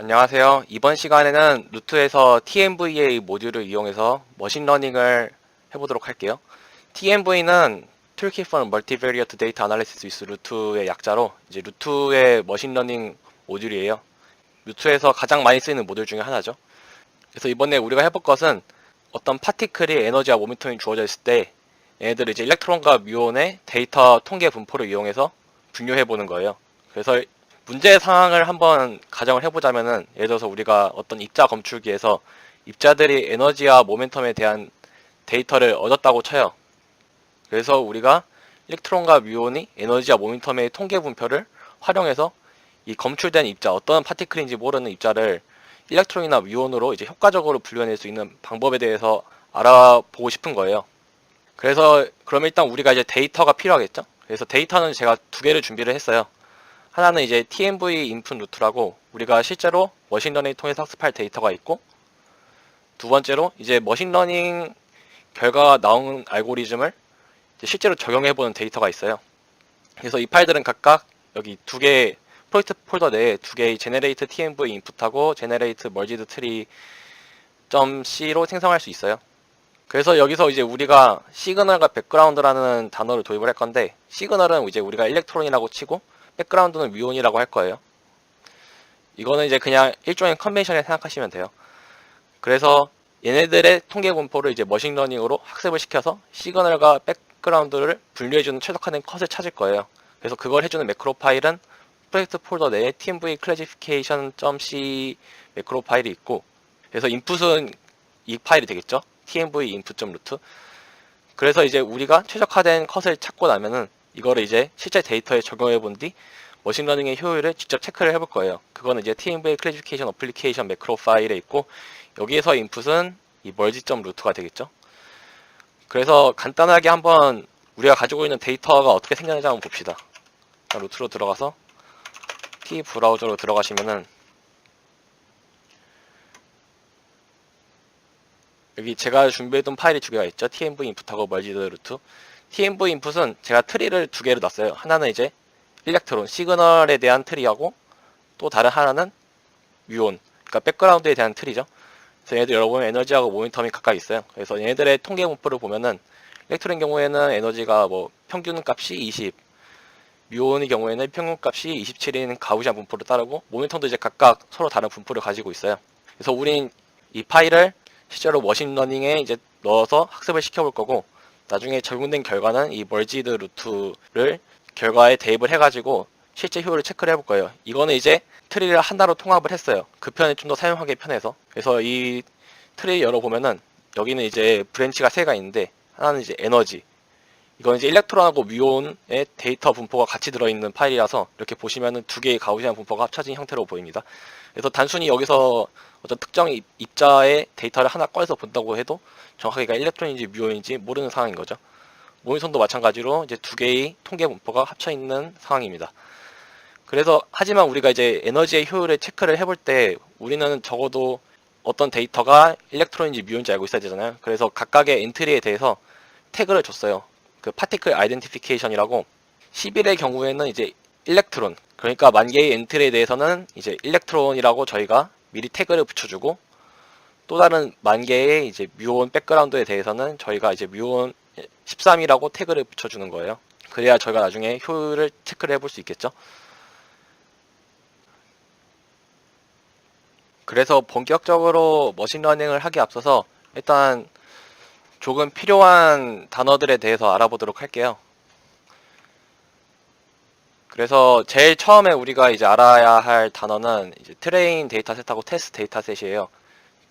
안녕하세요. 이번 시간에는 루트에서 TMVA 모듈을 이용해서 머신러닝을 해보도록 할게요. TMV는 Toolkit for Multivariate Data Analysis with 루트의 약자로 이제 루트의 머신러닝 모듈이에요. 루트에서 가장 많이 쓰이는 모듈 중에 하나죠. 그래서 이번에 우리가 해볼 것은 어떤 파티클이 에너지와 모멘텀이 주어져 있을 때 얘네들을 이제 일렉트론과 뮤온의 데이터 통계 분포를 이용해서 분류해 보는 거예요. 그래서 문제 상황을 한번 가정을 해보자면은, 예를 들어서 우리가 어떤 입자 검출기에서 입자들이 에너지와 모멘텀에 대한 데이터를 얻었다고 쳐요. 그래서 우리가 일렉트론과 뮤온이 에너지와 모멘텀의 통계 분표를 활용해서 이 검출된 입자, 어떤 파티클인지 모르는 입자를 일렉트론이나 뮤온으로 이제 효과적으로 분류해낼 수 있는 방법에 대해서 알아보고 싶은 거예요. 그래서 그럼 일단 우리가 이제 데이터가 필요하겠죠? 그래서 데이터는 제가 두 개를 준비를 했어요. 하나는 이제 TMV 인풋 루트라고 우리가 실제로 머신러닝 통해서 학습할 데이터가 있고, 두 번째로 이제 머신러닝 결과가 나온 알고리즘을 실제로 적용해보는 데이터가 있어요. 그래서 이 파일들은 각각 여기 두 개의 프로젝트 폴더 내에 두 개의 generate TMV 인풋하고 generate merged tree.c로 생성할 수 있어요. 그래서 여기서 이제 우리가 시그널과 백그라운드라는 단어를 도입을 할 건데, 시그널은 이제 우리가 일렉트론이라고 치고 백그라운드는 뮤온이라고 할 거예요. 이거는 이제 그냥 일종의 컨벤션에 생각하시면 돼요. 그래서 얘네들의 통계 분포를 이제 머신러닝으로 학습을 시켜서 시그널과 백그라운드를 분류해주는 최적화된 컷을 찾을 거예요. 그래서 그걸 해주는 매크로 파일은 프로젝트 폴더 내에 tmv classification.c 매크로 파일이 있고, 그래서 인풋은 이 파일이 되겠죠. tmv input.root. 그래서 이제 우리가 최적화된 컷을 찾고 나면은 이거를 이제 실제 데이터에 적용해 본 뒤 머신러닝의 효율을 직접 체크를 해볼 거예요. 그거는 이제 tmv classification application 매크로 파일에 있고, 여기에서 인풋은 이 merge.root가 되겠죠. 그래서 간단하게 한번 우리가 가지고 있는 데이터가 어떻게 생겼는지 한번 봅시다. 루트로 들어가서 T 브라우저로 들어가시면은 여기 제가 준비해둔 파일이 두 개가 있죠. tmv 인풋하고 merged root. tmv 인풋은 제가 트리를 두 개로 놨어요. 하나는 이제 일렉트론, 시그널에 대한 트리하고, 또 다른 하나는 뮤온, 그러니까 백그라운드에 대한 트리죠. 그래서 얘네들 여러분 에너지하고 모멘텀이 각각 있어요. 그래서 얘네들의 통계 분포를 보면은 일렉트론의 경우에는 에너지가 뭐 평균 값이 20, 뮤온의 경우에는 평균 값이 27인 가우시안 분포를 따르고, 모멘텀도 이제 각각 서로 다른 분포를 가지고 있어요. 그래서 우린 이 파일을 실제로 머신러닝에 이제 넣어서 학습을 시켜볼 거고, 나중에 적용된 결과는 이 멀지드 루트를 결과에 대입을 해가지고 실제 효율을 체크를 해볼 거예요. 이거는 이제 트리를 하나로 통합을 했어요. 그 편이 좀 더 사용하기 편해서. 그래서 이 트리 열어보면은 여기는 이제 브랜치가 세 개가 있는데, 하나는 이제 에너지, 이건 이제 일렉트론하고 뮤온의 데이터 분포가 같이 들어있는 파일이라서 이렇게 보시면은 두 개의 가우시안 분포가 합쳐진 형태로 보입니다. 그래서 단순히 여기서 어떤 특정 입자의 데이터를 하나 꺼내서 본다고 해도 정확하게 일렉트론인지 뮤온인지 모르는 상황인 거죠. 모니선도 마찬가지로 이제 두 개의 통계 분포가 합쳐 있는 상황입니다. 그래서 하지만 우리가 이제 에너지의 효율을 체크를 해볼 때 우리는 적어도 어떤 데이터가 일렉트론인지 뮤온인지 알고 있어야 되잖아요. 그래서 각각의 엔트리에 대해서 태그를 줬어요. 그 파티클 아이덴티피케이션이라고, 11의 경우에는 이제 일렉트론, 그러니까 만 개의 엔트리에 대해서는 이제 일렉트론이라고 저희가 미리 태그를 붙여주고, 또 다른 만 개의 이제 뮤온 백그라운드에 대해서는 저희가 이제 뮤온 13이라고 태그를 붙여주는 거예요. 그래야 저희가 나중에 효율을 체크를 해볼 수 있겠죠. 그래서 본격적으로 머신러닝을 하기 앞서서 일단 조금 필요한 단어들에 대해서 알아보도록 할게요. 그래서 제일 처음에 우리가 이제 알아야 할 단어는 이제 트레인 데이터셋하고 테스트 데이터셋이에요.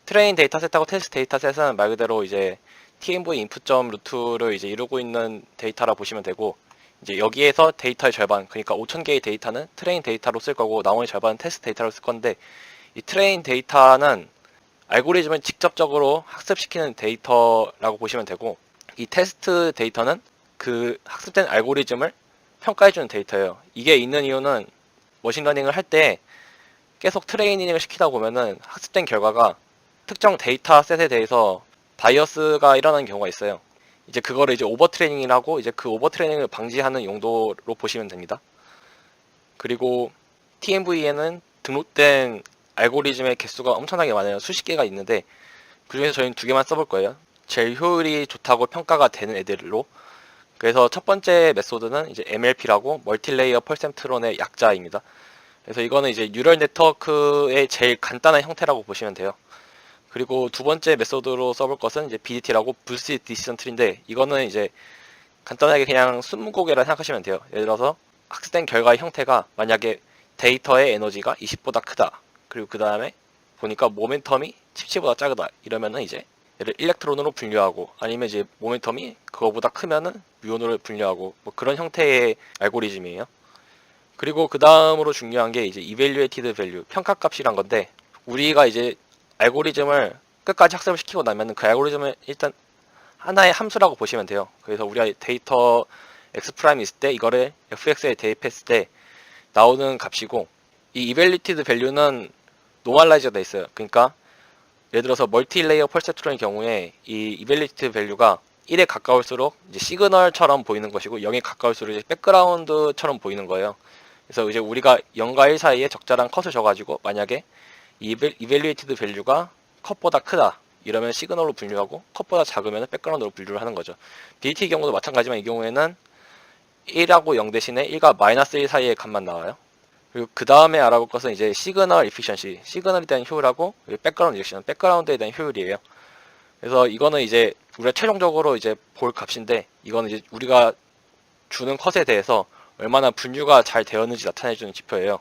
트레인 데이터셋하고 테스트 데이터셋은 말 그대로 이제 TMV 인풋점 루트를 이제 이루고 있는 데이터라 보시면 되고, 이제 여기에서 데이터의 절반, 그러니까 5,000개의 데이터는 트레인 데이터로 쓸 거고, 나머지 절반은 테스트 데이터로 쓸 건데, 이 트레인 데이터는 알고리즘을 직접적으로 학습시키는 데이터라고 보시면 되고, 이 테스트 데이터는 그 학습된 알고리즘을 평가해주는 데이터예요. 이게 있는 이유는 머신러닝을 할 때 계속 트레이닝을 시키다 보면은 학습된 결과가 특정 데이터셋에 대해서 바이어스가 일어나는 경우가 있어요. 이제 그거를 이제 오버 트레이닝이라고, 이제 그 오버 트레이닝을 방지하는 용도로 보시면 됩니다. 그리고 TMV에는 등록된 알고리즘의 개수가 엄청나게 많아요. 수십 개가 있는데 그 중에서 저희는 두 개만 써볼 거예요. 제일 효율이 좋다고 평가가 되는 애들로. 그래서 첫 번째 메소드는 이제 MLP라고 멀티레이어 퍼센트론의 약자입니다. 그래서 이거는 이제 뉴럴 네트워크의 제일 간단한 형태라고 보시면 돼요. 그리고 두 번째 메소드로 써볼 것은 이제 BDT라고 부스트 디시전 트리인데, 이거는 이제 간단하게 그냥 숨고개라 생각하시면 돼요. 예를 들어서 학습된 결과의 형태가 만약에 데이터의 에너지가 20보다 크다. 그리고 그 다음에 보니까 모멘텀이 17보다 작다. 이러면은 이제 얘를 일렉트론으로 분류하고, 아니면 이제 모멘텀이 그거보다 크면은 뮤온으로 분류하고, 뭐 그런 형태의 알고리즘이에요. 그리고 그 다음으로 중요한 게 이제 evaluated value, 평가값이란 건데, 우리가 이제 알고리즘을 끝까지 학습을 시키고 나면은 그 알고리즘을 일단 하나의 함수라고 보시면 돼요. 그래서 우리가 데이터 x 프라임 있을 때 이거를 fx에 대입했을 때 나오는 값이고, 이 evaluated value는 노멀라이즈가 돼 있어요. 그러니까 예를 들어서 멀티레이어 퍼셉트론의 경우에 이 evaluated value가 1에 가까울수록 이제 시그널처럼 보이는 것이고 0에 가까울수록 이제 백그라운드처럼 보이는 거예요. 그래서 이제 우리가 0과 1 사이에 적절한 컷을 줘가지고 만약에 evaluated value가 컷보다 크다 이러면 시그널로 분류하고, 컷보다 작으면 백그라운드로 분류를 하는 거죠. BT 경우도 마찬가지지만 이 경우에는 1하고 0 대신에 1과 마이너스 1 사이의 값만 나와요. 그리고 그 다음에 알아볼 것은 이제 시그널 이피션시, 시그널에 대한 효율하고 백그라운드 리액션, 백그라운드에 대한 효율이에요. 그래서 이거는 이제 우리가 최종적으로 이제 볼 값인데, 이거는 이제 우리가 주는 컷에 대해서 얼마나 분류가 잘 되었는지 나타내주는 지표예요.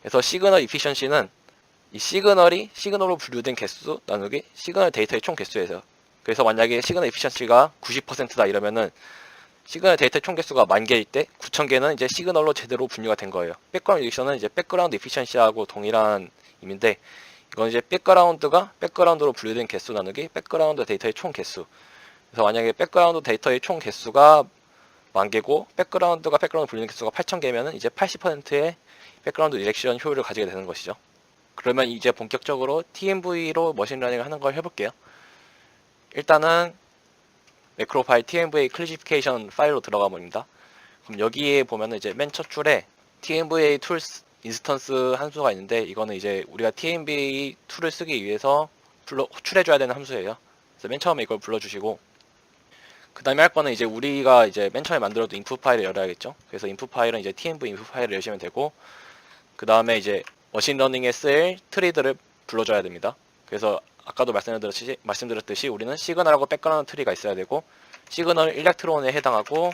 그래서 시그널 이피션시는 이 시그널이 시그널로 분류된 개수 나누기 시그널 데이터의 총 개수예요. 그래서 만약에 시그널 이피션시가 90%다 이러면은 시그널 데이터 총 개수가 10,000개일 때 9,000개는 이제 시그널로 제대로 분류가 된 거예요. 백그라운드 리액션은 이제 백그라운드 이피션시하고 동일한 의미인데, 이건 이제 백그라운드가 백그라운드로 분류된 개수 나누기 백그라운드 데이터의 총 개수. 그래서 만약에 백그라운드 데이터의 총 개수가 10,000개고 백그라운드가 백그라운드 분류된 개수가 8,000개면은 이제 80%의 백그라운드 리액션 효율을 가지게 되는 것이죠. 그러면 이제 본격적으로 TMV로 머신러닝을 하는 걸 해볼게요. 일단은 매크로 파일 TMVA 클래시피케이션 파일로 들어가 봅니다. 그럼 여기에 보면은 이제 맨 첫 줄에 TMVA 툴스 인스턴스 함수가 있는데, 이거는 이제 우리가 TMVA 툴을 쓰기 위해서 호출해줘야 되는 함수예요. 그래서 맨 처음에 이걸 불러주시고, 그 다음에 할 거는 이제 우리가 이제 맨 처음에 만들어둔 인풋 파일을 열어야겠죠. 그래서 인풋 파일은 이제 TMV 인풋 파일을 여시면 되고, 그 다음에 이제 머신러닝에 쓸 트리들을 불러줘야 됩니다. 그래서 아까도 말씀드렸듯이 우리는 시그널하고 백그라운드 트리가 있어야 되고, 시그널 일렉트론에 해당하고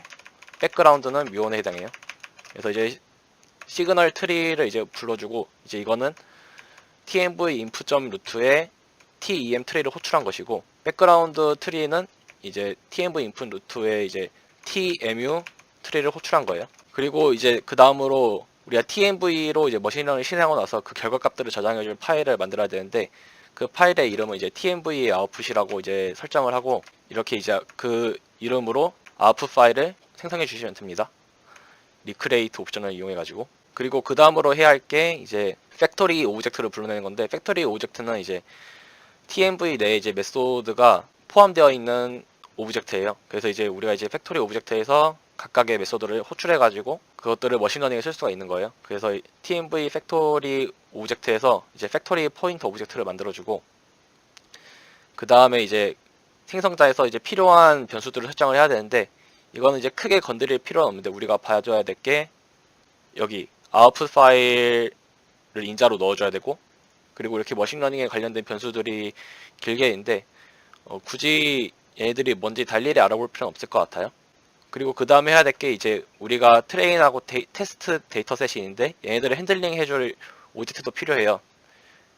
백그라운드는 뮤온에 해당해요. 그래서 이제 시그널 트리를 이제 불러주고, 이제 이거는 tmv input.루트에 tem 트리를 호출한 것이고, 백그라운드 트리는 이제 tmv input 루트에 이제 tmu 트리를 호출한 거예요. 그리고 이제 그 다음으로 우리가 TMV로 이제 머신러닝을 실행하고 나서 그 결과값들을 저장해줄 파일을 만들어야 되는데, 그 파일의 이름은 이제 TMV 아웃풋이라고 이제 설정을 하고, 이렇게 이제 그 이름으로 아웃풋 파일을 생성해 주시면 됩니다. 리크레이트 옵션을 이용해 가지고. 그리고 그 다음으로 해야 할 게 이제 팩토리 오브젝트를 불러내는 건데, 팩토리 오브젝트는 이제 TMV 내에 이제 메소드가 포함되어 있는 오브젝트예요. 그래서 이제 우리가 이제 팩토리 오브젝트에서 각각의 메소드를 호출해가지고 그것들을 머신러닝에 쓸 수가 있는 거예요. 그래서 TMV 팩토리 오브젝트에서 이제 팩토리 포인터 오브젝트를 만들어주고, 그 다음에 이제 생성자에서 이제 필요한 변수들을 설정을 해야 되는데, 이거는 이제 크게 건드릴 필요는 없는데 우리가 봐줘야 될 게 여기 아웃풋 파일을 인자로 넣어줘야 되고, 그리고 이렇게 머신러닝에 관련된 변수들이 길게 있는데 굳이 얘네들이 뭔지 달일히 알아볼 필요는 없을 것 같아요. 그리고 그 다음에 해야 될 게 이제 우리가 트레인하고 테스트 데이터셋이 있는데, 얘네들을 핸들링 해줄 오브젝트도 필요해요.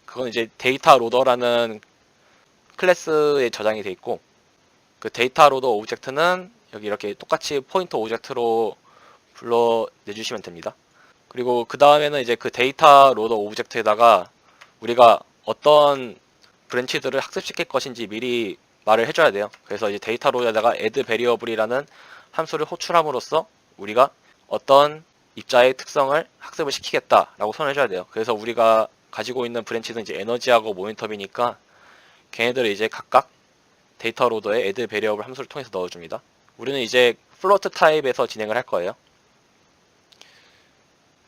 그건 이제 데이터 로더라는 클래스에 저장이 돼 있고, 그 데이터 로더 오브젝트는 여기 이렇게 똑같이 포인터 오브젝트로 불러내주시면 됩니다. 그리고 그 다음에는 이제 그 데이터 로더 오브젝트에다가 우리가 어떤 브랜치들을 학습시킬 것인지 미리 말을 해줘야 돼요. 그래서 이제 데이터 로더에다가 add variable이라는 함수를 호출함으로써 우리가 어떤 입자의 특성을 학습을 시키겠다라고 선언해줘야 돼요. 그래서 우리가 가지고 있는 브랜치는 이제 에너지하고 모멘텀이니까 걔네들을 이제 각각 데이터 로더에 add variable 함수를 통해서 넣어줍니다. 우리는 이제 float 타입에서 진행을 할 거예요.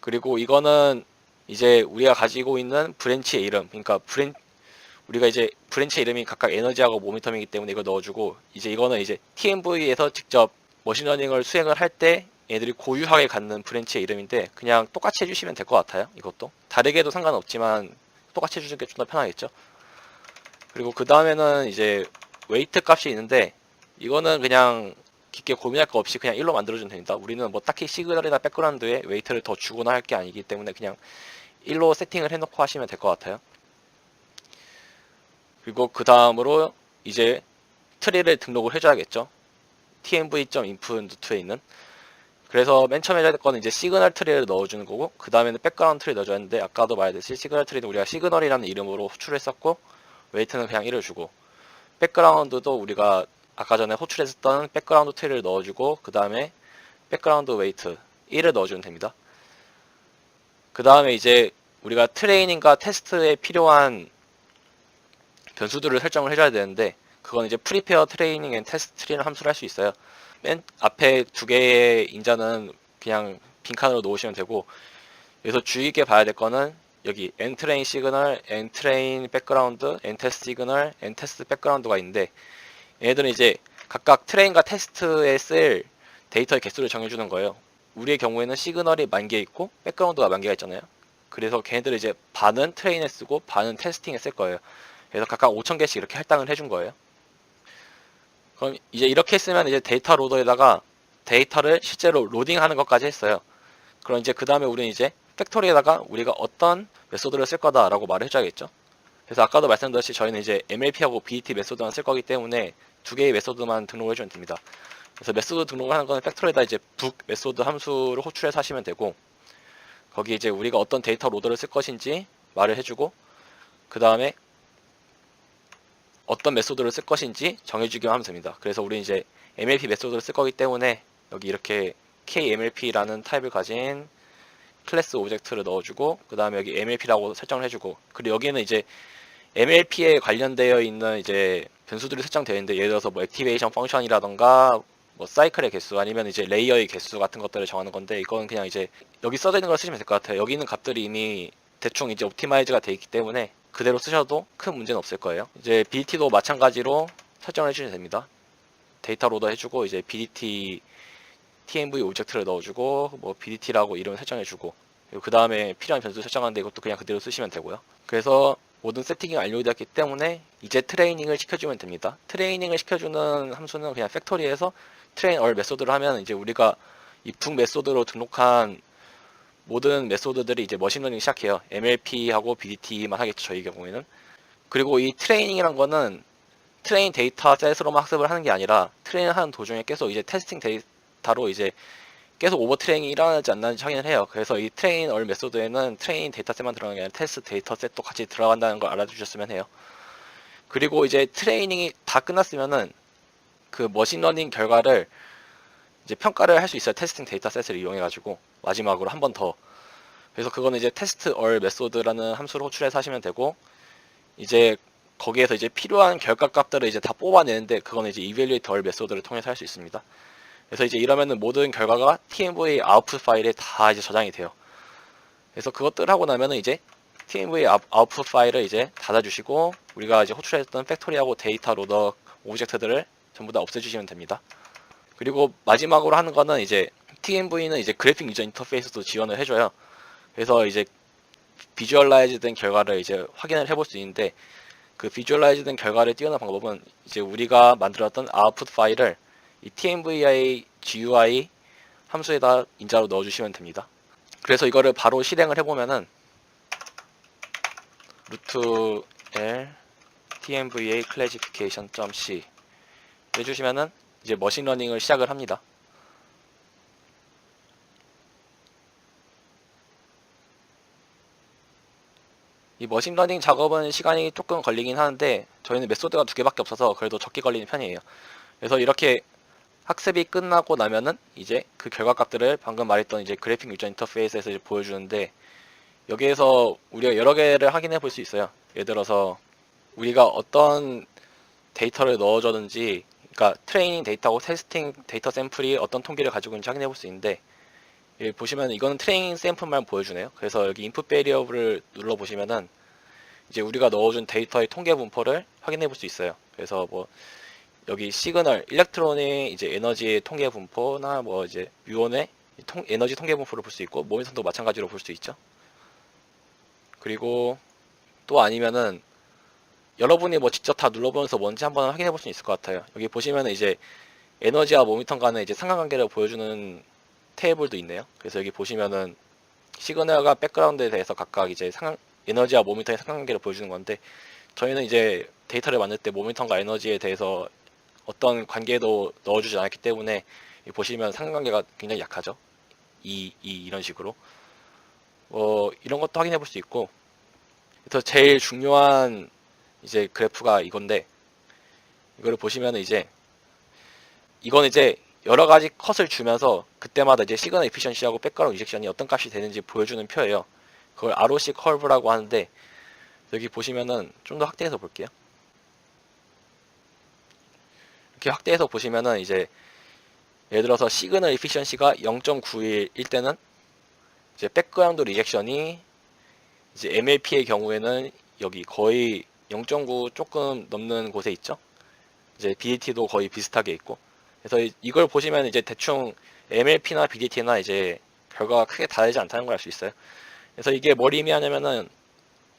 그리고 이거는 이제 우리가 가지고 있는 브랜치의 이름, 그러니까 우리가 이제 브랜치 이름이 각각 에너지하고 모멘텀이기 때문에 이걸 넣어주고, 이제 이거는 이제 TMV에서 직접 머신러닝을 수행을 할 때 얘들이 고유하게 갖는 브랜치의 이름인데 그냥 똑같이 해주시면 될 것 같아요. 이것도 다르게 해도 상관없지만 똑같이 해주는 게 좀 더 편하겠죠. 그리고 그 다음에는 이제 웨이트 값이 있는데 이거는 그냥 깊게 고민할 거 없이 그냥 1로 만들어주면 됩니다. 우리는 뭐 딱히 시그널이나 백그라운드에 웨이트를 더 주거나 할 게 아니기 때문에 그냥 1로 세팅을 해놓고 하시면 될 것 같아요. 그리고 그 다음으로 이제 트리를 등록을 해줘야겠죠. tmv.input에 있는. 그래서 맨 처음에 해야 될 거는 이제 시그널 트리를 넣어주는 거고, 그 다음에는 백그라운드 트리 넣어줘야 하는데, 아까도 말했듯이 시그널 트리는 우리가 시그널이라는 이름으로 호출했었고, 웨이트는 그냥 1을 주고, 백그라운드도 우리가 아까 전에 호출했었던 백그라운드 트리를 넣어주고, 그 다음에 백그라운드 웨이트 1을 넣어주면 됩니다. 그 다음에 이제 우리가 트레이닝과 테스트에 필요한 변수들을 설정을 해줘야 되는데, 그건 이제 프리페어 트레이닝 앤 테스트 트리는 함수를 할 수 있어요. 맨 앞에 두 개의 인자는 그냥 빈칸으로 놓으시면 되고, 여기서 주의 깊게 봐야 될 거는 여기 엔트레인 시그널, 엔트레인 백그라운드, 엔테스트 시그널, 엔테스트 백그라운드가 있는데, 얘네들은 이제 각각 트레인과 테스트에 쓸 데이터의 개수를 정해주는 거예요. 우리의 경우에는 시그널이 10,000개 있고 백그라운드가 10,000개가 있잖아요. 그래서 걔네들을 이제 반은 트레인에 쓰고 반은 테스팅에 쓸 거예요. 그래서 각각 5,000개씩 이렇게 할당을 해준 거예요. 그럼 이제 이렇게 쓰면 이제 데이터 로더에다가 데이터를 실제로 로딩하는 것까지 했어요. 그럼 이제 그 다음에 우리는 이제 팩토리에다가 우리가 어떤 메소드를 쓸 거다라고 말을 해줘야겠죠. 그래서 아까도 말씀드렸듯이 저희는 이제 MLP하고 BDT 메소드만 쓸 거기 때문에 두 개의 메소드만 등록을 해주면 됩니다. 그래서 메소드 등록을 하는 거는 팩토리에다 이제 book 메소드 함수를 호출해서 하시면 되고, 거기 이제 우리가 어떤 데이터 로더를 쓸 것인지 말을 해주고, 그 다음에 어떤 메소드를 쓸 것인지 정해주기만 하면 됩니다. 그래서 우리 이제 MLP 메소드를 쓸 거기 때문에 여기 이렇게 KMLP라는 타입을 가진 클래스 오브젝트를 넣어주고, 그 다음에 여기 MLP라고 설정을 해주고, 그리고 여기는 이제 MLP에 관련되어 있는 이제 변수들이 설정되어 있는데, 예를 들어서 뭐 액티베이션 펑션이라던가 뭐 사이클의 개수 아니면 이제 레이어의 개수 같은 것들을 정하는 건데, 이건 그냥 이제 여기 써져 있는 걸 쓰시면 될 것 같아요. 여기 있는 값들이 이미 대충 이제 옵티마이즈가 되어 있기 때문에 그대로 쓰셔도 큰 문제는 없을 거예요. 이제 BDT도 마찬가지로 설정을 해주시면 됩니다. 데이터 로더 해주고, 이제 BDT TMV 오브젝트를 넣어주고, 뭐 BDT라고 이름을 설정해주고, 그 다음에 필요한 변수 설정하는데 이것도 그냥 그대로 쓰시면 되고요. 그래서 모든 세팅이 완료되었기 때문에 이제 트레이닝을 시켜주면 됩니다. 트레이닝을 시켜주는 함수는 그냥 팩토리에서 트레인 얼 메소드를 하면 이제 우리가 이 북 메소드로 등록한 모든 메소드들이 이제 머신러닝 시작해요. MLP하고 BDT만 하겠죠, 저희 경우에는. 그리고 이 트레이닝이란 거는 트레인 데이터 셋으로만 학습을 하는 게 아니라 트레이닝 하는 도중에 계속 이제 테스팅 데이터로 이제 계속 오버 트레이닝이 일어나지 않는지 확인을 해요. 그래서 이 트레인 얼 메소드에는 트레인 데이터셋만 들어가는 게 아니라 테스트 데이터셋도 같이 들어간다는 걸 알아주셨으면 해요. 그리고 이제 트레이닝이 다 끝났으면은 그 머신러닝 결과를 이제 평가를 할 수 있어요. 테스팅 데이터셋을 이용해가지고 마지막으로 한 번 더. 그래서 그거는 이제 테스트 얼 메소드라는 함수를 호출해서 하시면 되고, 이제 거기에서 이제 필요한 결과 값들을 이제 다 뽑아내는데 그거는 이제 evaluate all 메소드를 통해서 할 수 있습니다. 그래서 이제 이러면은 모든 결과가 TMV 아웃풋 파일에 다 이제 저장이 돼요. 그래서 그것들 하고 나면은 이제 TMV 아웃풋 파일을 이제 닫아주시고, 우리가 이제 호출했던 팩토리하고 데이터 로더 오브젝트들을 전부 다 없애주시면 됩니다. 그리고 마지막으로 하는 거는 이제 TMV는 이제 그래픽 유저 인터페이스도 지원을 해줘요. 그래서 이제 비주얼라이즈 된 결과를 이제 확인을 해볼 수 있는데, 그 비주얼라이즈 된 결과를 띄우는 방법은 이제 우리가 만들었던 아웃풋 파일을 이 TMVI GUI 함수에다 인자로 넣어주시면 됩니다. 그래서 이거를 바로 실행을 해보면은 루트 L TMVA classification.c 해주시면은 이제 머신러닝을 시작을 합니다. 이 머신러닝 작업은 시간이 조금 걸리긴 하는데 저희는 메소드가 2개밖에 없어서 그래도 적게 걸리는 편이에요. 그래서 이렇게 학습이 끝나고 나면은 이제 그 결과 값들을 방금 말했던 이제 그래픽 유저 인터페이스에서 이제 보여주는데, 여기에서 우리가 여러 개를 확인해 볼 수 있어요. 예를 들어서 우리가 어떤 데이터를 넣어줬는지, 그러니까 트레이닝 데이터하고 테스팅 데이터 샘플이 어떤 통계를 가지고 있는지 확인해 볼 수 있는데, 여기 보시면 이거는 트레이닝 샘플만 보여주네요. 그래서 여기 인풋 베리어블을 눌러보시면은 이제 우리가 넣어준 데이터의 통계 분포를 확인해 볼 수 있어요. 그래서 뭐 여기 시그널, 일렉트론의 이제 에너지의 통계 분포나 뭐 이제 뮤온의 에너지 통계 분포를 볼 수 있고 모멘텀도 마찬가지로 볼 수 있죠. 그리고 또 아니면은 여러분이 뭐 직접 다 눌러보면서 뭔지 한번 확인해 볼 수 있을 것 같아요. 여기 보시면은 이제 에너지와 모멘텀 간의 이제 상관관계를 보여주는 테이블도 있네요. 그래서 여기 보시면은 시그널과 백그라운드에 대해서 각각 이제 에너지와 모멘텀의 상관관계를 보여주는 건데 저희는 이제 데이터를 만들 때 모멘텀과 에너지에 대해서 어떤 관계도 넣어주지 않았기 때문에 보시면 상관관계가 굉장히 약하죠. 이런 식으로 이런 것도 확인해 볼 수 있고, 그래서 제일 중요한 이제 그래프가 이건데 이거를 보시면 이제 이건 이제 여러 가지 컷을 주면서 그때마다 이제 시그널 에피션시하고 백그라운드 리젝션이 어떤 값이 되는지 보여주는 표예요. 그걸 ROC 커브라고 하는데 여기 보시면은 좀 더 확대해서 볼게요. 이렇게 확대해서 보시면은 이제 예를 들어서 시그널 에피션시가 0.91일 때는 이제 백그라운드 리젝션이 이제 MLP의 경우에는 여기 거의 0.9 조금 넘는 곳에 있죠. 이제 BDT도 거의 비슷하게 있고. 그래서 이걸 보시면 이제 대충 MLP나 BDT나 이제 결과가 크게 다르지 않다는 걸 알 수 있어요. 그래서 이게 뭘 의미하냐면은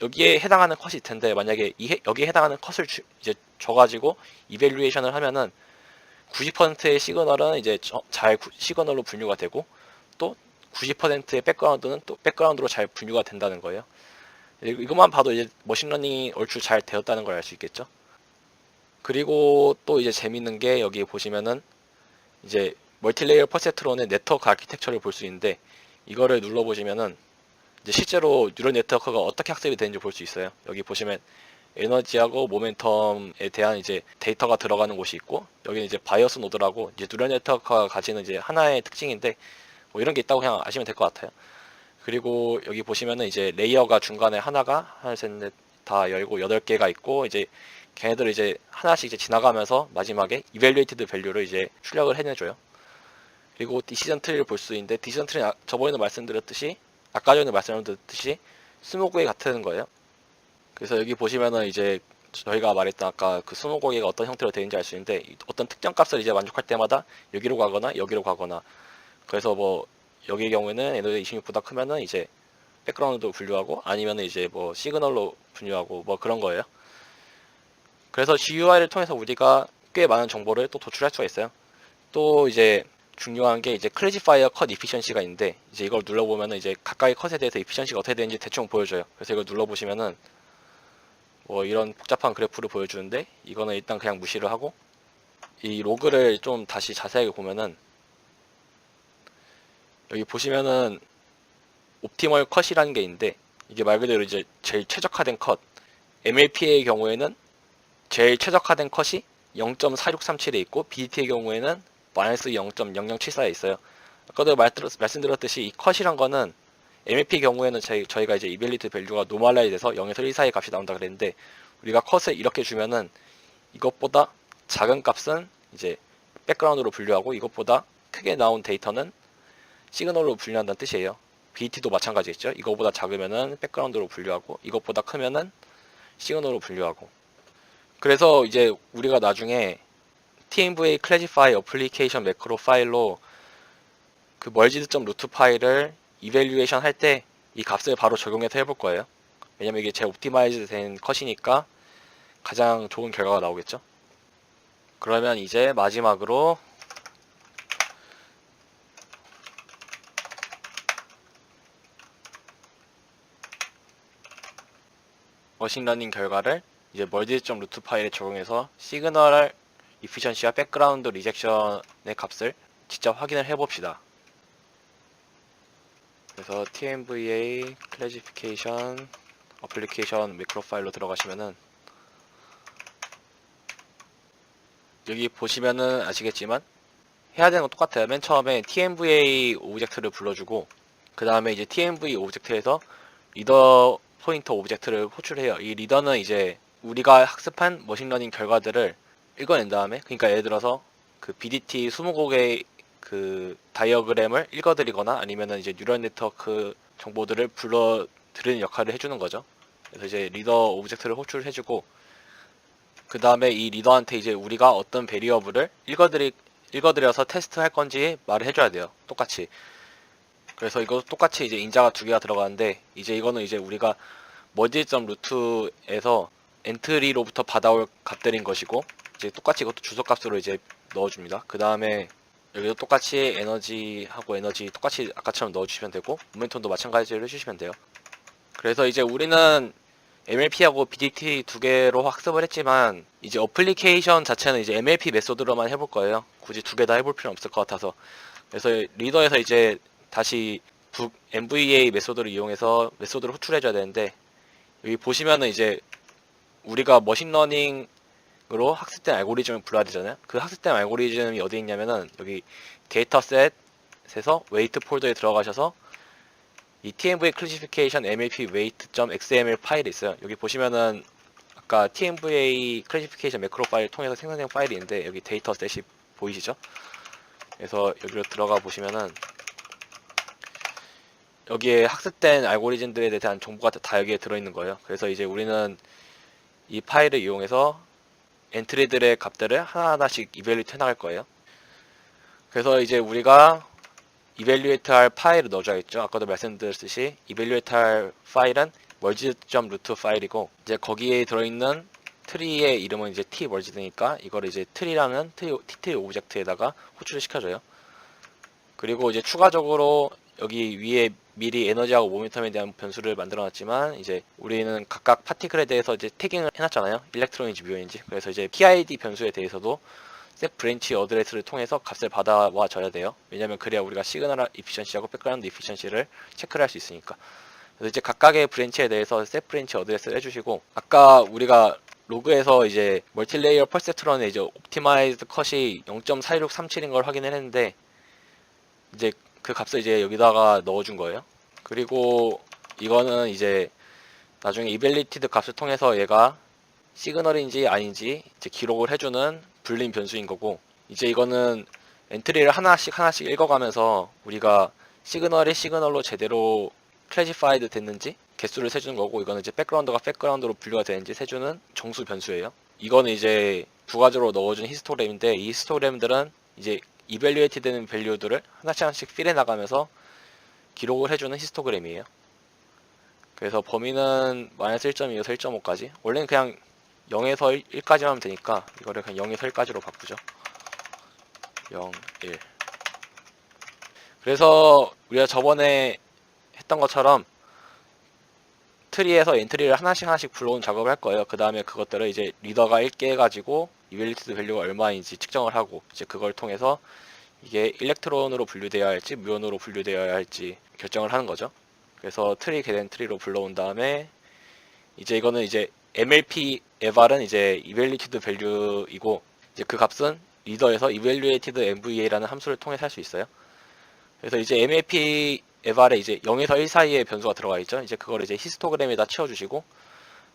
여기에 해당하는 컷이 있을 텐데 만약에 여기에 해당하는 컷을 이제 줘가지고 이밸류에이션을 하면은 90%의 시그널은 이제 잘 시그널로 분류가 되고 또 90%의 백그라운드는 또 백그라운드로 잘 분류가 된다는 거예요. 이것만 봐도 이제 머신러닝이 얼추 잘 되었다는 걸 알 수 있겠죠. 그리고 또 이제 재밌는 게 여기 보시면은 이제 멀티레이어 퍼셉트론의 네트워크 아키텍처를 볼 수 있는데 이거를 눌러보시면은 이제 실제로 뉴럴 네트워크가 어떻게 학습이 되는지 볼 수 있어요. 여기 보시면 에너지하고 모멘텀에 대한 이제 데이터가 들어가는 곳이 있고 여기는 이제 바이어스 노드라고 이제 뉴럴 네트워크가 가지는 이제 하나의 특징인데 뭐 이런 게 있다고 그냥 아시면 될 것 같아요. 그리고 여기 보시면은 이제 레이어가 중간에 하나가 하나 셋넷 다 열고 8개가 있고 이제 걔네들 이제 하나씩 이제 지나가면서 마지막에 evaluated value를 이제 출력을 해내줘요. 그리고 디시전 트리를 볼 수 있는데 디시전 트리는 저번에도 말씀드렸듯이 아까 전에 말씀드렸듯이 스무고개 같은 거예요. 그래서 여기 보시면은 이제 저희가 말했던 아까 그 스무고개가 어떤 형태로 되는지 알 수 있는데 어떤 특정 값을 이제 만족할 때마다 여기로 가거나 여기로 가거나 그래서 뭐 여기의 경우에는 에너지 26보다 크면은 이제 백그라운드도 분류하고 아니면은 이제 뭐 시그널로 분류하고 뭐 그런 거예요. 그래서 GUI를 통해서 우리가 꽤 많은 정보를 또 도출할 수가 있어요. 또 이제 중요한 게 이제 클래시파이어 컷 이피션시가 있는데 이제 이걸 눌러보면은 이제 각각의 컷에 대해서 이피션시가 어떻게 되는지 대충 보여줘요. 그래서 이걸 눌러보시면은 뭐 이런 복잡한 그래프를 보여주는데 이거는 일단 그냥 무시를 하고 이 로그를 좀 다시 자세하게 보면은 여기 보시면은 옵티멀 컷이라는 게 있는데 이게 말 그대로 이제 제일 최적화된 컷 MLP의 경우에는 제일 최적화된 컷이 0.4637에 있고 BDT의 경우에는 마이너스 0.0074에 있어요. 아까도 말씀드렸듯이 이 컷이란 거는 MLP의 경우에는 저희가 이제 이벨리티 밸류가 노멀라이즈 돼서 0에서 1 사이 값이 나온다 그랬는데 우리가 컷을 이렇게 주면은 이것보다 작은 값은 이제 백그라운드로 분류하고 이것보다 크게 나온 데이터는 시그널로 분류한다는 뜻이에요. BT도 마찬가지겠죠. 이거보다 작으면은 백그라운드로 분류하고 이것보다 크면은 시그널로 분류하고. 그래서 이제 우리가 나중에 TMVA Classify Application 매크로 파일로 그 merged.root 파일을 이밸류에이션 할 때 이 값을 바로 적용해서 해볼 거예요. 왜냐면 이게 재옵티마이즈 된 컷이니까 가장 좋은 결과가 나오겠죠. 그러면 이제 마지막으로 머신러닝 결과를 이제 merged.root 파일에 적용해서 시그널 이피션시와 백그라운드 리젝션의 값을 직접 확인을 해봅시다. 그래서 TMVA Classification Application 매크로 파일로 들어가시면은 여기 보시면은 아시겠지만 해야 되는 건 똑같아요. 맨 처음에 TMVA 오브젝트를 불러주고 그 다음에 이제 TMV 오브젝트에서 리더 포인터 오브젝트를 호출해요. 이 리더는 이제 우리가 학습한 머신러닝 결과들을 읽어낸 다음에 그러니까 예를 들어서 그 BDT 20곡의 그 다이어그램을 읽어드리거나 아니면은 이제 뉴럴 네트워크 정보들을 불러들이는 역할을 해주는 거죠. 그래서 이제 리더 오브젝트를 호출해주고 그 다음에 이 리더한테 이제 우리가 어떤 베리어블을 읽어드려서 테스트할 건지 말을 해줘야 돼요. 똑같이. 그래서 이거 똑같이 이제 인자가 두 개가 들어가는데 이제 이거는 이제 우리가 머지.루트에서 엔트리로부터 받아올 값들인 것이고 이제 똑같이 이것도 주소값으로 이제 넣어줍니다. 그 다음에 여기도 똑같이 에너지하고 에너지 똑같이 아까처럼 넣어주시면 되고 모멘텀도 마찬가지로 해주시면 돼요. 그래서 이제 우리는 MLP하고 BDT 두 개로 학습을 했지만 이제 어플리케이션 자체는 이제 MLP 메소드로만 해볼 거예요. 굳이 두 개 다 해볼 필요는 없을 것 같아서. 그래서 리더에서 이제 다시 MVA 메소드를 이용해서 메소드를 호출해줘야 되는데 여기 보시면은 이제 우리가 머신러닝으로 학습된 알고리즘을 불러야 되잖아요. 그 학습된 알고리즘이 어디 있냐면은 여기 데이터셋에서 웨이트 폴더에 들어가셔서 이 TMV 클래시피케이션 MLP weight.xml 파일이 있어요. 여기 보시면은 아까 TMVA 클래시피케이션 매크로 파일 통해서 생성된 파일이 있는데 여기 데이터셋이 보이시죠? 그래서 여기로 들어가 보시면은 여기에 학습된 알고리즘들에 대한 정보가 다 여기에 들어있는 거예요. 그래서 이제 우리는 이 파일을 이용해서 엔트리들의 값들을 하나하나씩 이벨리트 해나갈 거예요. 그래서 이제 우리가 이벨리에이트 할 파일을 넣어줘야겠죠. 아까도 말씀드렸듯이 이벨리에이트 할 파일은 merge.root 파일이고 이제 거기에 들어있는 트리의 이름은 이제 t merged니까 이거를 이제 트리라는 ttree 오브젝트에다가 호출을 시켜줘요. 그리고 이제 추가적으로 여기 위에 미리 에너지하고 모멘텀에 대한 변수를 만들어 놨지만 이제 우리는 각각 파티클에 대해서 이제 태깅을 해놨잖아요. 일렉트론인지 뮤온인지. 그래서 이제 PID 변수에 대해서도 셋 브랜치 어드레스를 통해서 값을 받아와 줘야 돼요. 왜냐면 그래야 우리가 시그널 이피션시하고 백그라운드 이피션시를 체크를 할 수 있으니까. 그래서 이제 각각의 브랜치에 대해서 셋 브랜치 어드레스를 해주시고 아까 우리가 로그에서 이제 멀티레이어 퍼세트런의 이제 옵티마이즈드 컷이 0.41637인 걸 확인을 했는데 이제 그 값을 이제 여기다가 넣어준 거예요. 그리고 이거는 이제 나중에 이벨리티드 값을 통해서 얘가 시그널인지 아닌지 이제 기록을 해주는 불림 변수인 거고 이제 이거는 엔트리를 하나씩 읽어가면서 우리가 시그널이 시그널로 제대로 클래시파이드 됐는지 개수를 세주는 거고 이거는 이제 백그라운드가 백그라운드로 분류가 되는지 세주는 정수 변수예요. 이거는 이제 두 가지로 넣어준 히스토그램인데 이 히스토그램들은 이제 이벨리에이트 되는 밸류들을 하나씩 필해 나가면서 기록을 해주는 히스토그램이에요. 그래서 범위는 마이너스 1.2에서 1.5까지 원래는 그냥 0에서 1까지 하면 되니까 이거를 그냥 0에서 1까지로 바꾸죠. 0, 1 그래서 우리가 저번에 했던 것처럼 트리에서 엔트리를 하나씩 불러온 작업을 할 거예요. 그 다음에 그것들을 이제 리더가 읽게 해가지고 이벨리티드 밸류가 얼마인지 측정을 하고 이제 그걸 통해서 이게 일렉트론으로 분류되어야 할지 뮤온으로 분류되어야 할지 결정을 하는 거죠. 그래서 트리 개된 트리로 불러온 다음에 이제 이거는 이제 MLP eval은 이제 evaluated value이고 이제 그 값은 리더에서 evaluated MVA라는 함수를 통해 살 수 있어요. 그래서 이제 MLP eval에 이제 0에서 1 사이에 변수가 들어가 있죠. 이제 그걸 이제 히스토그램에다 채워주시고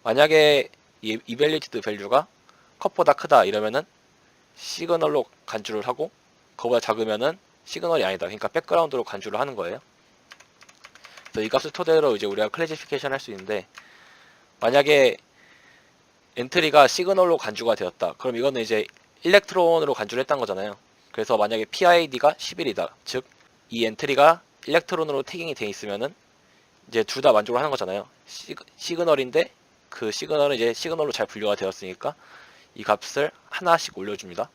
만약에 이 evaluated value가 컷보다 크다 이러면은 시그널로 간주를 하고 그거보다 작으면은 시그널이 아니다. 그러니까 백그라운드로 간주를 하는 거예요. 그래서 이 값을 토대로 이제 우리가 클래시피케이션 할 수 있는데 만약에 엔트리가 시그널로 간주가 되었다. 그럼 이거는 이제 일렉트론으로 간주를 했다는 거잖아요. 그래서 만약에 PID가 11이다. 즉, 이 엔트리가 일렉트론으로 태깅이 돼 있으면은 이제 둘 다 만족을 하는 거잖아요. 시그널인데 그 시그널은 이제 시그널로 잘 분류가 되었으니까 이 값을 하나씩 올려줍니다.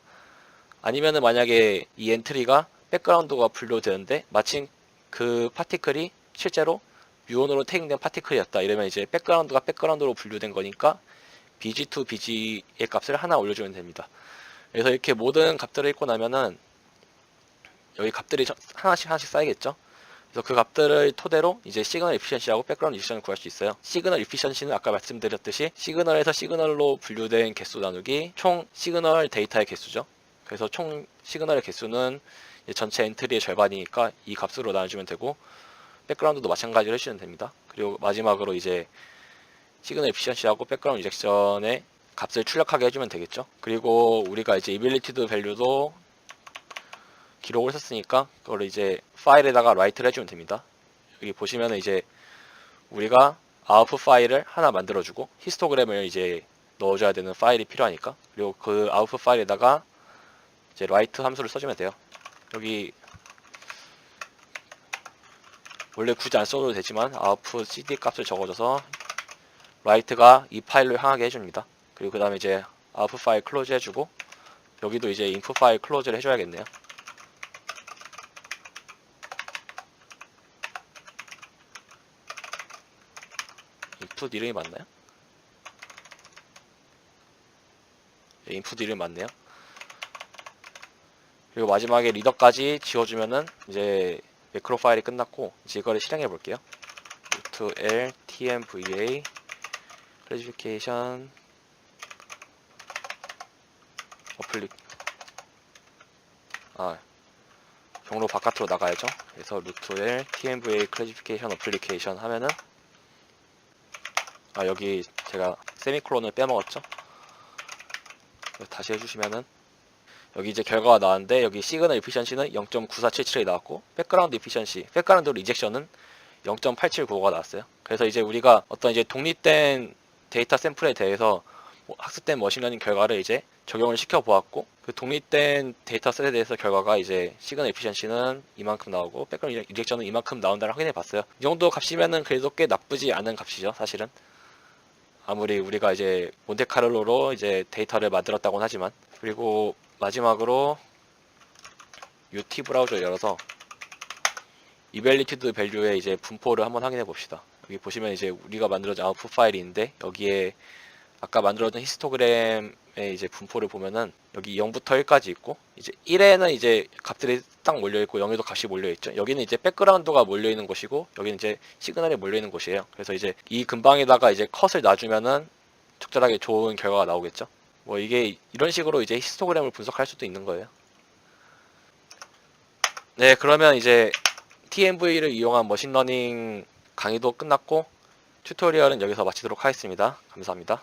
아니면은 만약에 이 엔트리가 백그라운드가 분류되는데 마침 그 파티클이 실제로 뮤온으로 태깅된 파티클이었다. 이러면 이제 백그라운드가 백그라운드로 분류된 거니까 BG2, BG의 값을 하나 올려주면 됩니다. 그래서 이렇게 모든 값들을 읽고 나면은 여기 값들이 하나씩 쌓이겠죠. 그래서 그 값들을 토대로 이제 시그널 이피션시하고 백그라운드 이피션을 구할 수 있어요. 시그널 이피션시는 아까 말씀드렸듯이 시그널에서 시그널로 분류된 개수 나누기 총 시그널 데이터의 개수죠. 그래서 총 시그널의 개수는 전체 엔트리의 절반이니까 이 값으로 나눠주면 되고 백그라운드도 마찬가지로 해주시면 됩니다. 그리고 마지막으로 이제 시그널 에피션시하고 백그라운드 리젝션의 값을 출력하게 해주면 되겠죠. 그리고 우리가 이제 이빌리티드 밸류도 기록을 했었으니까 그걸 이제 파일에다가 라이트를 해주면 됩니다. 여기 보시면은 이제 우리가 아웃풋 파일을 하나 만들어주고 히스토그램을 이제 넣어줘야 되는 파일이 필요하니까, 그리고 그 아웃풋 파일에다가 이제 라이트 함수를 써주면 돼요. 여기 원래 굳이 안 써도 되지만 아웃풋 cd 값을 적어줘서 라이트가 이 파일로 향하게 해줍니다. 그리고 그 다음에 이제 아웃풋 파일 클로즈 해주고, 여기도 이제 인풋 파일 클로즈를 해줘야겠네요. 인풋 이름이 맞나요? 네, 인풋 이름이 맞네요. 그리고 마지막에 리더까지 지워주면은 이제 매크로 파일이 끝났고, 이제 이거를 실행해 볼게요. root_l tmva classification 경로 바깥으로 나가야죠. 그래서 root_l tmva classification application 하면은, 여기 제가 세미콜론을 빼먹었죠. 다시 해주시면은 여기 이제 결과가 나왔는데, 여기 시그널 이피션시는 0.9477이 나왔고, 백그라운드 이피션시, 백그라운드 리젝션은 0.879가 나왔어요. 그래서 이제 우리가 어떤 이제 독립된 데이터 샘플에 대해서 학습된 머신러닝 결과를 이제 적용을 시켜 보았고, 그 독립된 데이터셋에 대해서 결과가 이제 시그널 이피션시는 이만큼 나오고 백그라운드 리젝션은 이만큼 나온다를 확인해 봤어요. 이 정도 값이면은 그래도 꽤 나쁘지 않은 값이죠, 사실은. 아무리 우리가 이제 몬테카를로로 이제 데이터를 만들었다고는 하지만. 그리고 마지막으로 UT 브라우저를 열어서 evaluated value의 이제 분포를 한번 확인해 봅시다. 여기 보시면 이제 우리가 만들어진 아웃풋 파일이 있는데, 여기에 아까 만들어진 히스토그램의 이제 분포를 보면은 여기 0부터 1까지 있고, 이제 1에는 이제 값들이 딱 몰려 있고 0에도 값이 몰려 있죠. 여기는 이제 백그라운드가 몰려 있는 곳이고, 여기는 이제 시그널이 몰려 있는 곳이에요. 그래서 이제 이 근방에다가 이제 컷을 놔주면은 적절하게 좋은 결과가 나오겠죠. 뭐 이게 이런 식으로 이제 히스토그램을 분석할 수도 있는 거예요. 네, 그러면 이제 TMV를 이용한 머신러닝 강의도 끝났고, 튜토리얼은 여기서 마치도록 하겠습니다. 감사합니다.